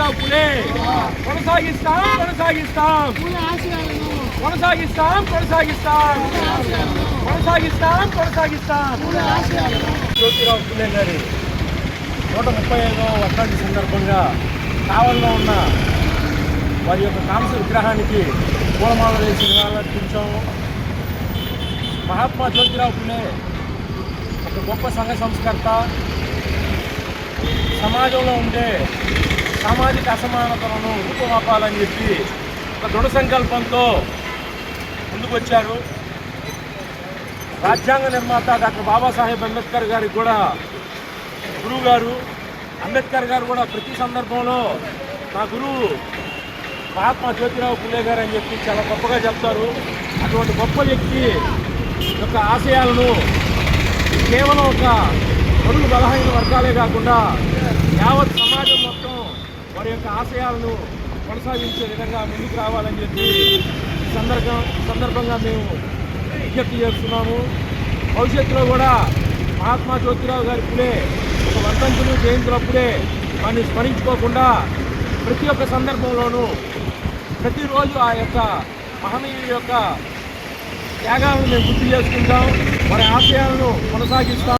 జ్యోతిరావు పులే కొనసాగిస్తాం కొనసాగిస్తాం కొనసాగిస్తాం కొనసాగిస్తాం కొనసాగిస్తాం కొనసాగిస్తాం. జ్యోతిరావు పులే గారి 135వ వర్ధంతి సందర్భంగా కావలిలో ఉన్న వారి యొక్క కాంస్య విగ్రహానికి పూలమాలలు వేసి నివాళులర్పించాము. మహాత్మా జ్యోతిరావు పులే ఒక గొప్ప సంఘ సంస్కర్త. సమాజంలో ఉండే సామాజిక అసమానతలను రూపుమాపాలని చెప్పి ఒక దృఢ సంకల్పంతో ముందుకు వచ్చారు. రాజ్యాంగ నిర్మాత డాక్టర్ బాబాసాహెబ్ అంబేద్కర్ గారికి కూడా గురువు గారు. అంబేద్కర్ గారు కూడా ప్రతి సందర్భంలో నా గురువు మహాత్మా జ్యోతిరావు పులే గారు అని చెప్పి చాలా గొప్పగా చెప్తారు. అటువంటి గొప్ప వ్యక్తి యొక్క ఆశయాలను కేవలం ఒక బడుగు బలహీన వర్గాలే కాకుండా యావత్ సమాజం మొత్తం వారి యొక్క ఆశయాలను కొనసాగించే విధంగా ముందుకు రావాలని చెప్పి సందర్భంగా మేము విజ్ఞప్తి చేస్తున్నాము. భవిష్యత్తులో కూడా మహాత్మా జ్యోతిరావు గారి పులే ఒక వర్ధంతులు జయంతులప్పుడే వారిని స్మరించుకోకుండా ప్రతి ఒక్క సందర్భంలోనూ ప్రతిరోజు ఆ యొక్క మహనీయుల యొక్క త్యాగాలను మేము గుర్తు చేసుకుంటాం, వారి ఆశయాలను కొనసాగిస్తాం.